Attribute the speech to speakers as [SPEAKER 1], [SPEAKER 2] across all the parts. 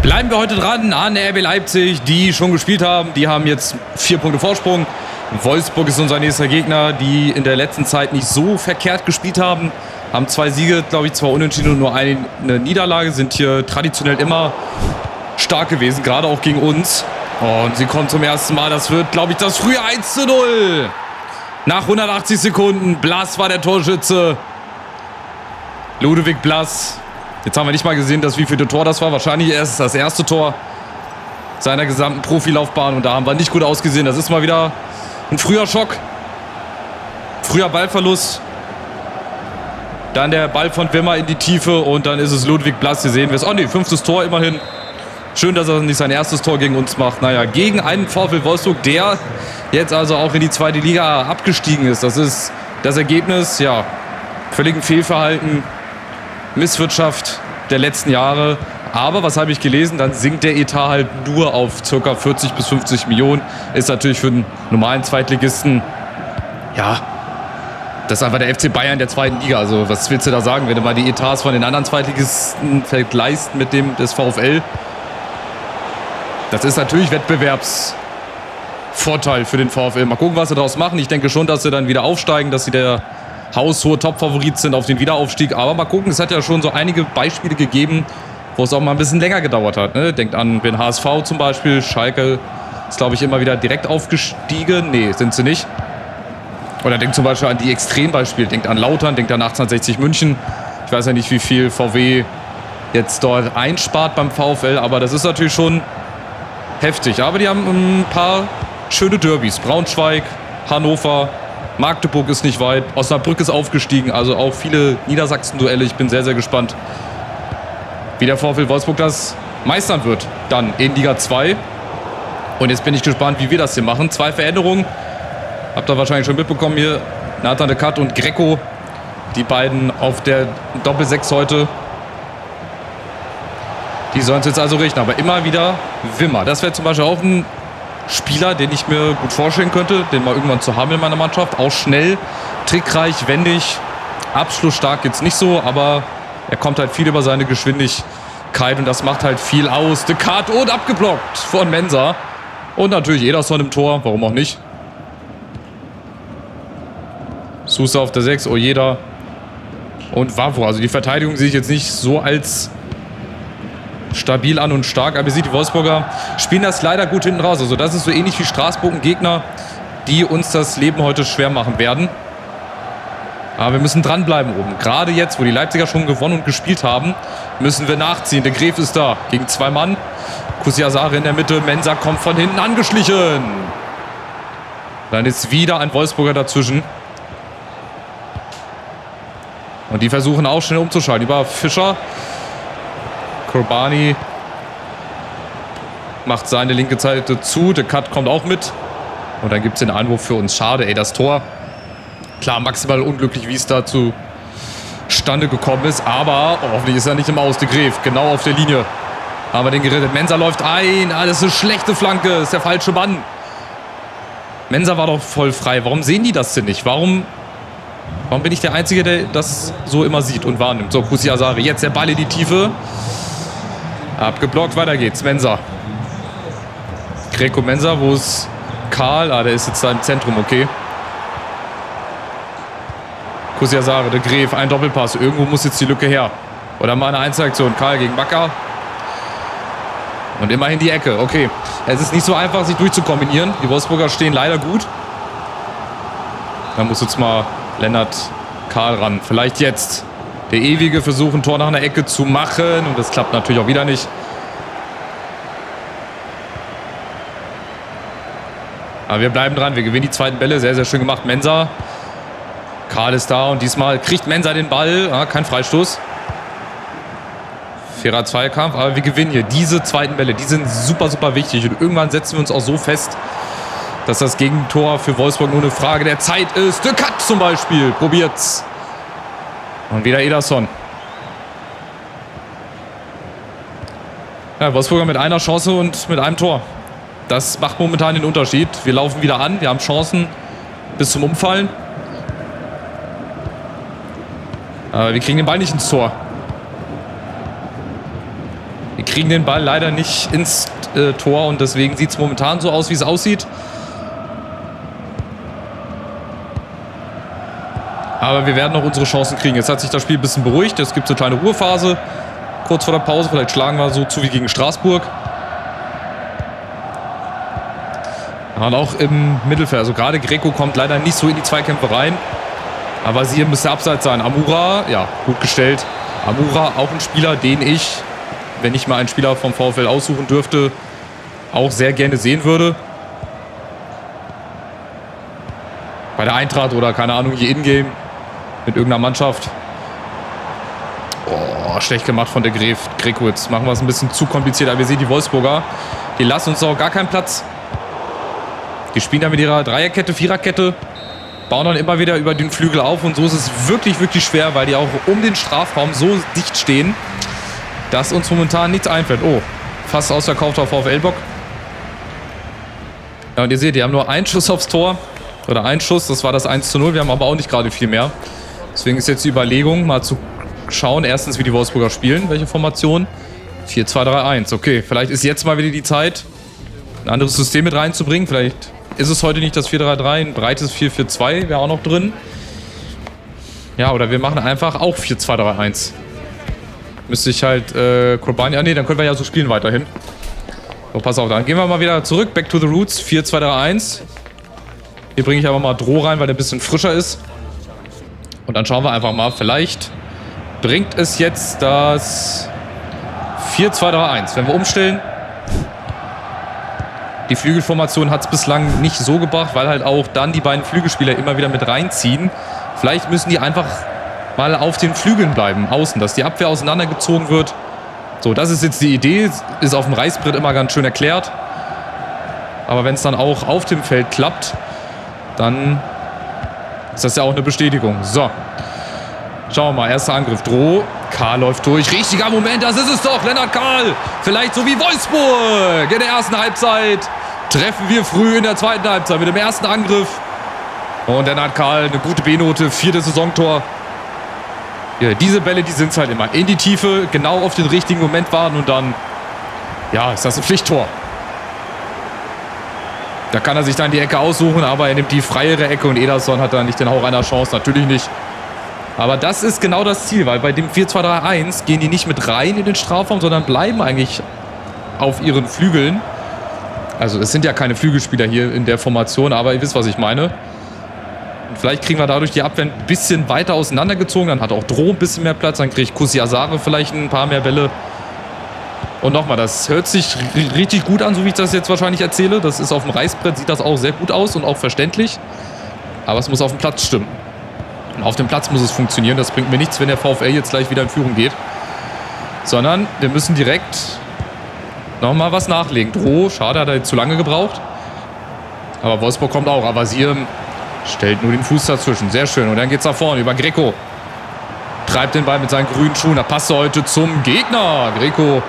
[SPEAKER 1] Bleiben wir heute dran an RB Leipzig, die schon gespielt haben. Die haben jetzt 4 Punkte Vorsprung. Wolfsburg ist unser nächster Gegner, die in der letzten Zeit nicht so verkehrt gespielt haben. Haben 2 Siege, glaube ich, 2 Unentschieden und nur eine Niederlage. Sind hier traditionell immer stark gewesen, gerade auch gegen uns. Und sie kommen zum ersten Mal. Das wird, glaube ich, das frühe 1:0. Nach 180 Sekunden. Blass war der Torschütze. Ludwig Blass. Jetzt haben wir nicht mal gesehen, wie viel Tor das war. Wahrscheinlich erst das erste Tor seiner gesamten Profilaufbahn. Und da haben wir nicht gut ausgesehen. Das ist mal wieder ein früher Schock. Früher Ballverlust. Dann der Ball von Wimmer in die Tiefe. Und dann ist es Ludwig Blass. Hier sehen wir es. Oh ne, 5. Tor immerhin. Schön, dass er nicht sein erstes Tor gegen uns macht. Naja, gegen einen VfL Wolfsburg, der jetzt also auch in die 2. Liga abgestiegen ist. Das ist das Ergebnis, ja, völligen Fehlverhalten, Misswirtschaft der letzten Jahre. Aber, was habe ich gelesen, dann sinkt der Etat halt nur auf ca. 40 bis 50 Millionen. Ist natürlich für einen normalen Zweitligisten, ja, das ist einfach der FC Bayern der 2. Liga. Also, was willst du da sagen, wenn du mal die Etats von den anderen Zweitligisten vergleichst mit dem des VfL? Das ist natürlich Wettbewerbsvorteil für den VfL. Mal gucken, was sie daraus machen. Ich denke schon, dass sie dann wieder aufsteigen, dass sie der haushohe Top-Favorit sind auf den Wiederaufstieg. Aber mal gucken, es hat ja schon so einige Beispiele gegeben, wo es auch mal ein bisschen länger gedauert hat. Ne? Denkt an den HSV zum Beispiel. Schalke ist, glaube ich, immer wieder direkt aufgestiegen. Nee, sind sie nicht. Oder denkt zum Beispiel an die Extrembeispiele. Denkt an Lautern, denkt an 1860 München. Ich weiß ja nicht, wie viel VW jetzt dort einspart beim VfL. Aber das ist natürlich schon heftig. Aber die haben ein paar schöne Derbys. Braunschweig, Hannover, Magdeburg ist nicht weit. Osnabrück ist aufgestiegen. Also auch viele Niedersachsen-Duelle. Ich bin sehr, sehr gespannt, wie der VfL Wolfsburg das meistern wird. Dann in Liga 2. Und jetzt bin ich gespannt, wie wir das hier machen. 2 Veränderungen. Habt ihr wahrscheinlich schon mitbekommen hier. Nathan de Cat und Greco. Die beiden auf der Doppel-6 heute. Die sollen es jetzt also richten. Aber immer wieder Wimmer. Das wäre zum Beispiel auch ein Spieler, den ich mir gut vorstellen könnte, den mal irgendwann zu haben in meiner Mannschaft. Auch schnell, trickreich, wendig. Abschlussstark jetzt nicht so, aber er kommt halt viel über seine Geschwindigkeit und das macht halt viel aus. De Cat und abgeblockt von Mensah. Und natürlich Ederson im Tor, warum auch nicht. Sousa auf der 6, Ojeda und Wavro. Also die Verteidigung sehe ich jetzt nicht so als stabil an und stark, aber ihr seht, die Wolfsburger spielen das leider gut hinten raus. Also das ist so ähnlich wie Straßburg, ein Gegner, die uns das Leben heute schwer machen werden. Aber wir müssen dranbleiben oben. Gerade jetzt, wo die Leipziger schon gewonnen und gespielt haben, müssen wir nachziehen. Der Gref ist da gegen 2 Mann. Kusiasare in der Mitte, Mensah kommt von hinten angeschlichen. Dann ist wieder ein Wolfsburger dazwischen. Und die versuchen auch schnell umzuschalten. Über Fischer. Kobani macht seine linke Seite zu. Der Cut kommt auch mit. Und dann gibt es den Einwurf für uns. Schade, ey, das Tor. Klar, maximal unglücklich, wie es da zustande gekommen ist. Aber hoffentlich ist er nicht im Aus. De Gref, genau auf der Linie. Haben wir den gerettet. Mensah läuft ein. Das ist eine schlechte Flanke. Das ist der falsche Mann. Mensah war doch voll frei. Warum sehen die das denn nicht? Warum bin ich der Einzige, der das so immer sieht und wahrnimmt? So, Kusiasare. Jetzt der Ball in die Tiefe. Abgeblockt, weiter geht's. Mensah. Greco Mensah, wo ist Karl? Der ist jetzt da im Zentrum, okay. Kusiasare, de Gref, ein Doppelpass. Irgendwo muss jetzt die Lücke her. Oder mal eine Einzelaktion. Karl gegen Bakker. Und immerhin die Ecke, okay. Es ist nicht so einfach, sich durchzukombinieren. Die Wolfsburger stehen leider gut. Da muss jetzt mal Lennart Karl ran. Vielleicht jetzt. Der ewige Versuch, ein Tor nach einer Ecke zu machen. Und das klappt natürlich auch wieder nicht. Aber wir bleiben dran. Wir gewinnen die zweiten Bälle. Sehr, sehr schön gemacht. Mensah. Karl ist da und diesmal kriegt Mensah den Ball. Kein Freistoß. Fairer Zweikampf. Aber wir gewinnen hier. Diese zweiten Bälle, die sind super, super wichtig. Und irgendwann setzen wir uns auch so fest, dass das Gegentor für Wolfsburg nur eine Frage der Zeit ist. De Cat zum Beispiel. Probiert's. Und wieder Ederson. Ja, Wolfsburger mit einer Chance und mit einem Tor. Das macht momentan den Unterschied. Wir laufen wieder an. Wir haben Chancen bis zum Umfallen. Aber wir kriegen den Ball nicht ins Tor. kriegen den Ball leider nicht ins Tor und deswegen sieht es momentan so aus, wie es aussieht. Aber wir werden noch unsere Chancen kriegen. Jetzt hat sich das Spiel ein bisschen beruhigt. Jetzt gibt es eine kleine Ruhepphase. Kurz vor der Pause. Vielleicht schlagen wir so zu wie gegen Straßburg. Und auch im Mittelfeld. Also gerade Greco kommt leider nicht so in die Zweikämpfe rein. Aber sie müsste abseits sein. Amura, ja, gut gestellt. Amura, auch ein Spieler, den ich, wenn ich mal einen Spieler vom VfL aussuchen dürfte, auch sehr gerne sehen würde. Bei der Eintracht oder, keine Ahnung, hier in-game mit irgendeiner Mannschaft. Oh, schlecht gemacht von der Greco. Jetzt machen wir es ein bisschen zu kompliziert. Aber wir sehen die Wolfsburger. Die lassen uns auch gar keinen Platz. Die spielen dann mit ihrer Dreierkette, Viererkette. Bauen dann immer wieder über den Flügel auf. Und so ist es wirklich, wirklich schwer, weil die auch um den Strafraum so dicht stehen, dass uns momentan nichts einfällt. Oh, fast ausverkaufter VfL-Bock. Ja, und ihr seht, die haben nur einen Schuss aufs Tor. Oder einen Schuss, das war das 1:0. Wir haben aber auch nicht gerade viel mehr. Deswegen ist jetzt die Überlegung, mal zu schauen, erstens, wie die Wolfsburger spielen, welche Formation. 4-2-3-1. Okay, vielleicht ist jetzt mal wieder die Zeit, ein anderes System mit reinzubringen. Vielleicht ist es heute nicht das 4-3-3, ein breites 4-4-2 wäre auch noch drin. Ja, oder wir machen einfach auch 4-2-3-1. Müsste ich halt Kobani. Ah, nee, dann können wir ja so spielen weiterhin. So, pass auf, dann gehen wir mal wieder zurück. Back to the roots. 4-2-3-1. Hier bringe ich aber mal Droh rein, weil der ein bisschen frischer ist. Und dann schauen wir einfach mal. Vielleicht bringt es jetzt das 4-2-3-1. Wenn wir umstellen. Die Flügelformation hat es bislang nicht so gebracht, weil halt auch dann die beiden Flügelspieler immer wieder mit reinziehen. Vielleicht müssen die einfach mal auf den Flügeln bleiben, außen, dass die Abwehr auseinandergezogen wird. So, das ist jetzt die Idee. Ist auf dem Reißbrett immer ganz schön erklärt. Aber wenn es dann auch auf dem Feld klappt, dann ist das ja auch eine Bestätigung. So, schauen wir mal. Erster Angriff. Droh. Karl läuft durch. Richtiger Moment, das ist es doch. Lennart Karl. Vielleicht so wie Wolfsburg in der ersten Halbzeit. Treffen wir früh in der zweiten Halbzeit mit dem ersten Angriff. Und Lennart Karl, eine gute B-Note. 4. Saisontor. Ja, diese Bälle, die sind es halt immer. In die Tiefe, genau auf den richtigen Moment warten und dann, ja, ist das ein Pflichttor. Da kann er sich dann die Ecke aussuchen, aber er nimmt die freiere Ecke und Ederson hat da nicht den Hauch einer Chance. Natürlich nicht. Aber das ist genau das Ziel, weil bei dem 4-2-3-1 gehen die nicht mit rein in den Strafraum, sondern bleiben eigentlich auf ihren Flügeln. Also es sind ja keine Flügelspieler hier in der Formation, aber ihr wisst, was ich meine. Und vielleicht kriegen wir dadurch die Abwehr ein bisschen weiter auseinandergezogen. Dann hat auch Droh ein bisschen mehr Platz. Dann kriegt Kusiasare vielleicht ein paar mehr Bälle. Und nochmal, das hört sich richtig gut an, so wie ich das jetzt wahrscheinlich erzähle. Das ist auf dem Reißbrett, sieht das auch sehr gut aus und auch verständlich. Aber es muss auf dem Platz stimmen. Und auf dem Platz muss es funktionieren. Das bringt mir nichts, wenn der VfL jetzt gleich wieder in Führung geht. Sondern wir müssen direkt nochmal was nachlegen. Droh, schade, hat er jetzt zu lange gebraucht. Aber Wolfsburg kommt auch. Avasir stellt nur den Fuß dazwischen. Sehr schön. Und dann geht's nach vorne über Greco. Treibt den Ball mit seinen grünen Schuhen. Da passt er heute zum Gegner. Greco.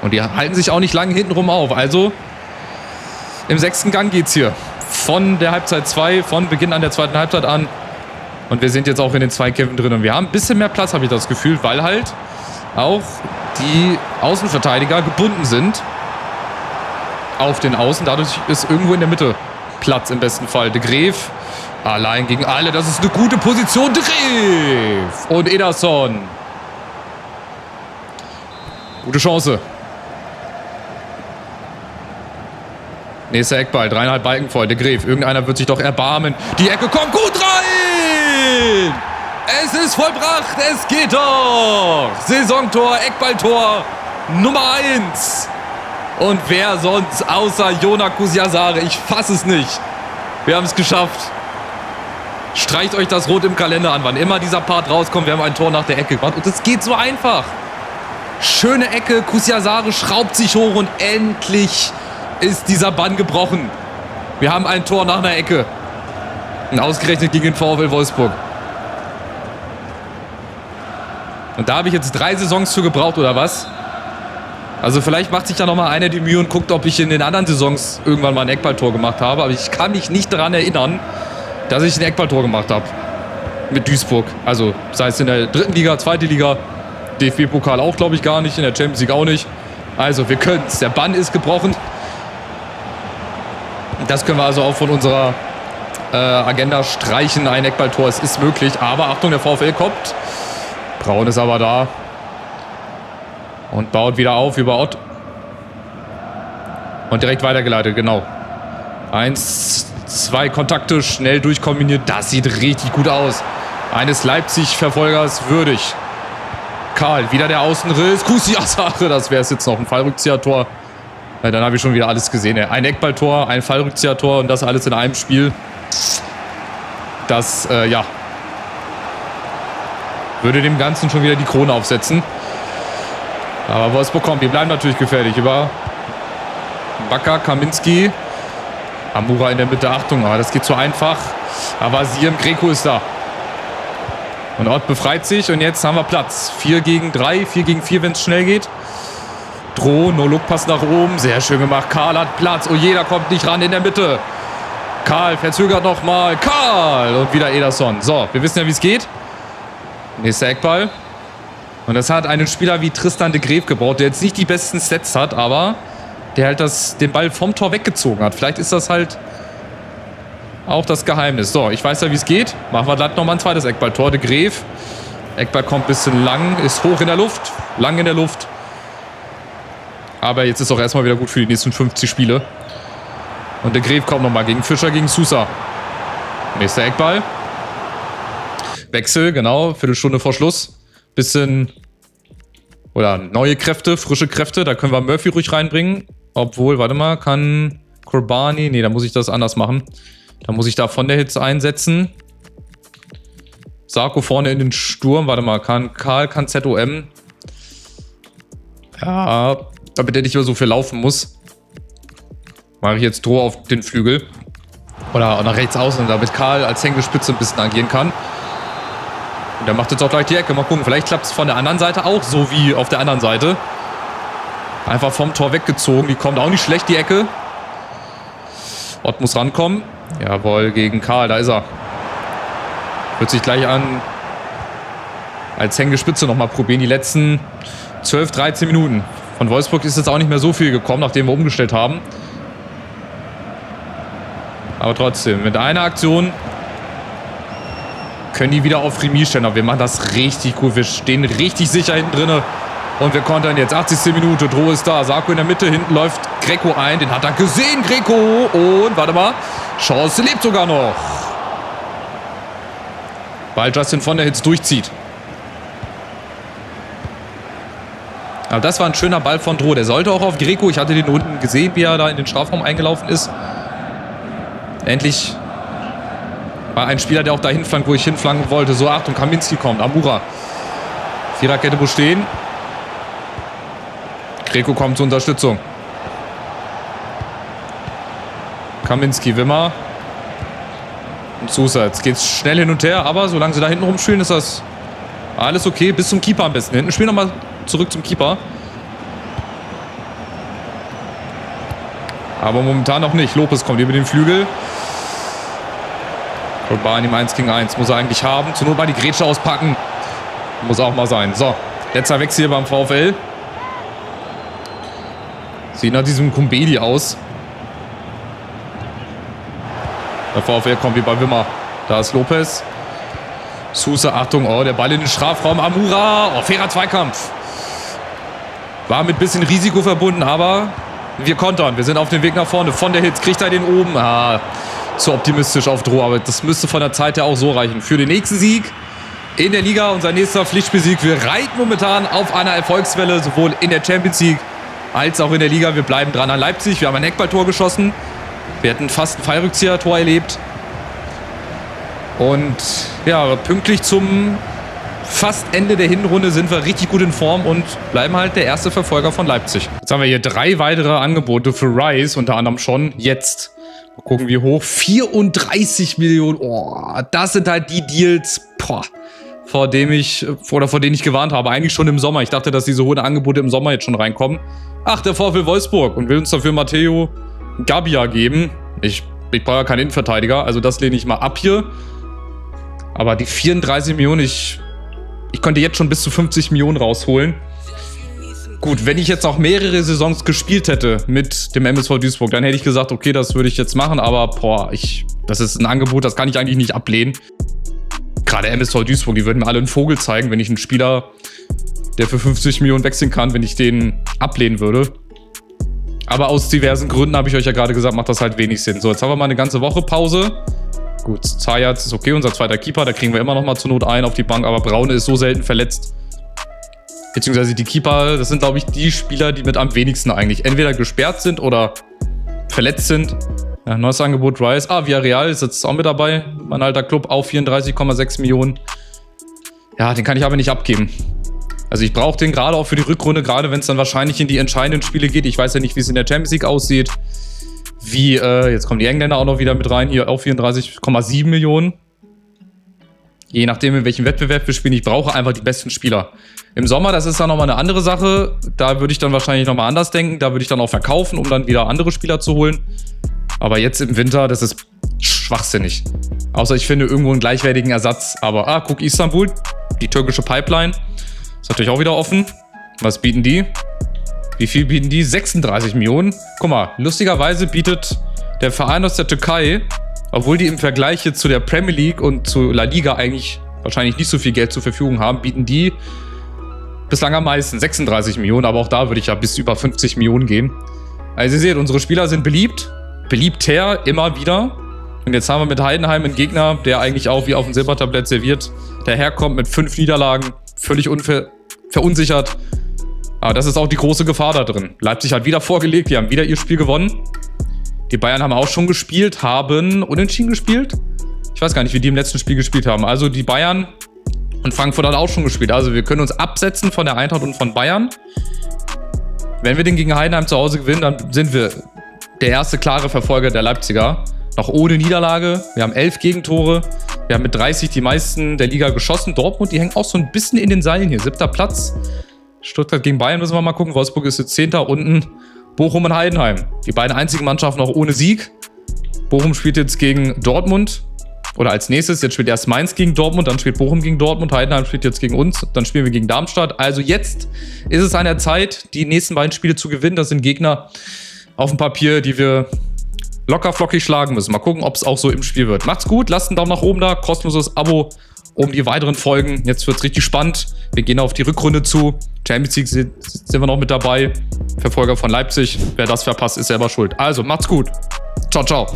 [SPEAKER 1] Und die halten sich auch nicht lange hintenrum auf. Also im 6. Gang geht's hier. Von der Halbzeit 2, von Beginn an der zweiten Halbzeit an. Und wir sind jetzt auch in den Zweikämpfen drin. Und wir haben ein bisschen mehr Platz, habe ich das Gefühl, weil halt auch die Außenverteidiger gebunden sind auf den Außen. Dadurch ist irgendwo in der Mitte Platz im besten Fall. De Graef allein gegen alle. Das ist eine gute Position. De Graef und Ederson. Gute Chance. Nächster Eckball, 3,5 Balken voll. De Graef, irgendeiner wird sich doch erbarmen. Die Ecke kommt gut rein! Es ist vollbracht, es geht doch! Saisontor, Eckballtor Nummer 1. Und wer sonst außer Jona Kusiasare? Ich fasse es nicht. Wir haben es geschafft. Streicht euch das rot im Kalender an, wann immer dieser Part rauskommt. Wir haben ein Tor nach der Ecke gemacht und es geht so einfach. Schöne Ecke, Kusiasare schraubt sich hoch und endlich ist dieser Bann gebrochen. Wir haben ein Tor nach einer Ecke. Und ausgerechnet gegen den VfL Wolfsburg. Und da habe ich jetzt 3 Saisons für gebraucht, oder was? Also vielleicht macht sich da nochmal einer die Mühe und guckt, ob ich in den anderen Saisons irgendwann mal ein Eckballtor gemacht habe. Aber ich kann mich nicht daran erinnern, dass ich ein Eckballtor gemacht habe. Mit Duisburg. Also sei es in der 3. Liga, 2. Liga. DFB-Pokal auch, glaube ich, gar nicht. In der Champions League auch nicht. Also, wir können es. Der Bann ist gebrochen. Das können wir also auch von unserer Agenda streichen. Ein Eckballtor, es ist möglich. Aber Achtung, der VfL kommt. Braun ist aber da. Und baut wieder auf über Ott. Und direkt weitergeleitet, genau. 1, 2 Kontakte, schnell durchkombiniert. Das sieht richtig gut aus. Eines Leipzig-Verfolgers würdig. Karl, wieder der Außenriss. Kusiasare, das wäre es jetzt noch ein Fallrückzieher-Tor. Ja, dann habe ich schon wieder alles gesehen. Ein Eckballtor, ein Fallrückzieher-Tor und das alles in einem Spiel. Das, ja, würde dem Ganzen schon wieder die Krone aufsetzen. Aber Wolfsburg kommt, wir bleiben natürlich gefährlich. Über Bakker, Kaminski. Amura in der Mitte, Achtung, aber das geht zu einfach. Aber Siem Greco ist da. Und Ott befreit sich und jetzt haben wir Platz. 4 gegen 3, 4 gegen 4, wenn es schnell geht. Droh, No-Look-Pass nach oben. Sehr schön gemacht. Karl hat Platz. Oh, jeder kommt nicht ran in der Mitte. Karl verzögert nochmal. Karl! Und wieder Ederson. So, wir wissen ja, wie es geht. Nächster Eckball. Und das hat einen Spieler wie Tristan de Graef gebraucht, der jetzt nicht die besten Stats hat, aber der halt den Ball vom Tor weggezogen hat. Vielleicht ist das halt auch das Geheimnis. So, ich weiß ja, wie es geht. Machen wir glatt nochmal ein zweites Eckballtor. De Graef. Eckball kommt ein bisschen lang, ist hoch in der Luft, lang in der Luft. Aber jetzt ist auch erstmal wieder gut für die nächsten 50 Spiele. Und de Graef kommt nochmal gegen Fischer, gegen Sousa. Nächster Eckball. Wechsel, genau, Viertelstunde vor Schluss. Bisschen, oder neue Kräfte, frische Kräfte. Da können wir Murphy ruhig reinbringen. Obwohl, warte mal, kann Kurbani, nee, da muss ich das anders machen. Da muss ich da von der Hitze einsetzen. Sarko vorne in den Sturm. Warte mal, kann ZOM. Ja, damit er nicht mehr so viel laufen muss. Mache ich jetzt Droh auf den Flügel. Oder nach rechts außen, damit Karl als hängende Spitze ein bisschen agieren kann. Und der macht jetzt auch gleich die Ecke. Mal gucken, vielleicht klappt es von der anderen Seite auch so wie auf der anderen Seite. Einfach vom Tor weggezogen. Die kommt auch nicht schlecht, die Ecke. Ott muss rankommen. Jawohl, gegen Karl, da ist er. Wird sich gleich an als hängende Spitze nochmal probieren. Die letzten 12, 13 Minuten. Von Wolfsburg ist jetzt auch nicht mehr so viel gekommen, nachdem wir umgestellt haben. Aber trotzdem, mit einer Aktion können die wieder auf Remis stellen. Aber wir machen das richtig gut. Wir stehen richtig sicher hinten drin. Und wir kontern jetzt. 80. Minute. Droh ist da. Sarko in der Mitte. Hinten läuft Greco ein. Den hat er gesehen, Greco. Und, warte mal. Chance lebt sogar noch. Weil Justin von der Hitz durchzieht. Aber das war ein schöner Ball von Droh. Der sollte auch auf Greco. Ich hatte den unten gesehen, wie er da in den Strafraum eingelaufen ist. Endlich war ein Spieler, der auch dahin flankt, wo ich hinflanken wollte. So, Achtung, Kaminski kommt. Amura. Viererkette muss stehen. Greco kommt zur Unterstützung. Kaminski, Wimmer. Und Sousa. Jetzt geht's schnell hin und her, aber solange sie da hinten rumspielen, ist das alles okay. Bis zum Keeper am besten. Hinten spielen nochmal zurück zum Keeper. Aber momentan noch nicht. Lopez kommt über den Flügel. Kurbani im 1 gegen 1. Muss er eigentlich haben. Zur Not mal die Grätsche auspacken. Muss auch mal sein. So, letzter Wechsel hier beim VfL. Sieht nach diesem Kumbedi aus. Der VfL kommt wie bei Wimmer. Da ist Lopez. Sousa, Achtung, oh, der Ball in den Strafraum. Amura, oh, fairer Zweikampf. War mit bisschen Risiko verbunden, aber wir kontern. Wir sind auf dem Weg nach vorne. Von der Hitz kriegt er den oben. Ah, zu optimistisch auf Droh, aber das müsste von der Zeit her auch so reichen. Für den nächsten Sieg in der Liga, unser nächster Pflichtspielsieg. Wir reiten momentan auf einer Erfolgswelle, sowohl in der Champions League als auch in der Liga. Wir bleiben dran an Leipzig. Wir haben ein Eckballtor geschossen. Wir hatten fast ein Fallrückzieher-Tor erlebt. Und ja, pünktlich zum fast Ende der Hinrunde sind wir richtig gut in Form und bleiben halt der erste Verfolger von Leipzig. Jetzt haben wir hier 3 weitere Angebote für Rice, unter anderem schon jetzt. Mal gucken, wie hoch. 34 Millionen. Oh, das sind halt die Deals, vor denen ich gewarnt habe. Eigentlich schon im Sommer. Ich dachte, dass diese hohen Angebote im Sommer jetzt schon reinkommen. Ach, der VfL Wolfsburg und will uns dafür Matteo Gabbia geben. Ich brauche ja keinen Innenverteidiger, also das lehne ich mal ab hier. Aber die 34 Millionen, ich Ich konnte jetzt schon bis zu 50 Millionen rausholen. Gut, wenn ich jetzt auch mehrere Saisons gespielt hätte mit dem MSV Duisburg, dann hätte ich gesagt, okay, das würde ich jetzt machen, aber boah, das ist ein Angebot, das kann ich eigentlich nicht ablehnen. Gerade MSV Duisburg, die würden mir alle einen Vogel zeigen, wenn ich einen Spieler, der für 50 Millionen wechseln kann, wenn ich den ablehnen würde. Aber aus diversen Gründen, habe ich euch ja gerade gesagt, macht das halt wenig Sinn. So, jetzt haben wir mal eine ganze Woche Pause. Gut, Zayat ist okay, unser zweiter Keeper, da kriegen wir immer noch mal zur Not einen auf die Bank, aber Braune ist so selten verletzt. Beziehungsweise die Keeper, das sind, glaube ich, die Spieler, die mit am wenigsten eigentlich entweder gesperrt sind oder verletzt sind. Ja, neues Angebot, Rice. Villarreal ist jetzt auch mit dabei. Mein alter Club, auch 34,6 Millionen. Ja, den kann ich aber nicht abgeben. Also ich brauche den gerade auch für die Rückrunde, gerade wenn es dann wahrscheinlich in die entscheidenden Spiele geht. Ich weiß ja nicht, wie es in der Champions League aussieht. Jetzt kommen die Engländer auch noch wieder mit rein. Hier auch 34,7 Millionen. Je nachdem, in welchem Wettbewerb wir spielen. Ich brauche einfach die besten Spieler. Im Sommer, das ist dann nochmal eine andere Sache. Da würde ich dann wahrscheinlich nochmal anders denken. Da würde ich dann auch verkaufen, um dann wieder andere Spieler zu holen. Aber jetzt im Winter, das ist schwachsinnig. Außer ich finde irgendwo einen gleichwertigen Ersatz. Aber, guck, Istanbul, die türkische Pipeline. Ist natürlich auch wieder offen. Was bieten die? Wie viel bieten die? 36 Millionen. Guck mal, lustigerweise bietet der Verein aus der Türkei, obwohl die im Vergleich jetzt zu der Premier League und zu La Liga eigentlich wahrscheinlich nicht so viel Geld zur Verfügung haben, bieten die bislang am meisten 36 Millionen. Aber auch da würde ich ja bis über 50 Millionen gehen. Also ihr seht, unsere Spieler sind beliebt. Beliebter immer wieder. Und jetzt haben wir mit Heidenheim einen Gegner, der eigentlich auch wie auf dem Silbertablett serviert, daherkommt mit 5 Niederlagen, völlig verunsichert. Aber das ist auch die große Gefahr da drin. Leipzig hat wieder vorgelegt, die haben wieder ihr Spiel gewonnen. Die Bayern haben auch schon gespielt, haben unentschieden gespielt. Ich weiß gar nicht, wie die im letzten Spiel gespielt haben. Also die Bayern und Frankfurt hat auch schon gespielt. Also wir können uns absetzen von der Eintracht und von Bayern. Wenn wir den gegen Heidenheim zu Hause gewinnen, dann sind wir der erste klare Verfolger der Leipziger. Noch ohne Niederlage. Wir haben 11 Gegentore. Wir haben mit 30 die meisten der Liga geschossen. Dortmund, die hängen auch so ein bisschen in den Seilen hier. 7. Platz. Stuttgart gegen Bayern müssen wir mal gucken. Wolfsburg ist jetzt 10. Unten Bochum und Heidenheim. Die beiden einzigen Mannschaften noch ohne Sieg. Bochum spielt jetzt gegen Dortmund. Oder als nächstes, jetzt spielt erst Mainz gegen Dortmund, dann spielt Bochum gegen Dortmund, Heidenheim spielt jetzt gegen uns, dann spielen wir gegen Darmstadt. Also jetzt ist es an der Zeit, die nächsten beiden Spiele zu gewinnen. Das sind Gegner auf dem Papier, die wir locker flockig schlagen müssen. Mal gucken, ob es auch so im Spiel wird. Macht's gut, lasst einen Daumen nach oben da, kostenloses Abo, um die weiteren Folgen. Jetzt wird's richtig spannend. Wir gehen auf die Rückrunde zu. Champions League sind wir noch mit dabei. Verfolger von Leipzig. Wer das verpasst, ist selber schuld. Also, macht's gut. Ciao, ciao.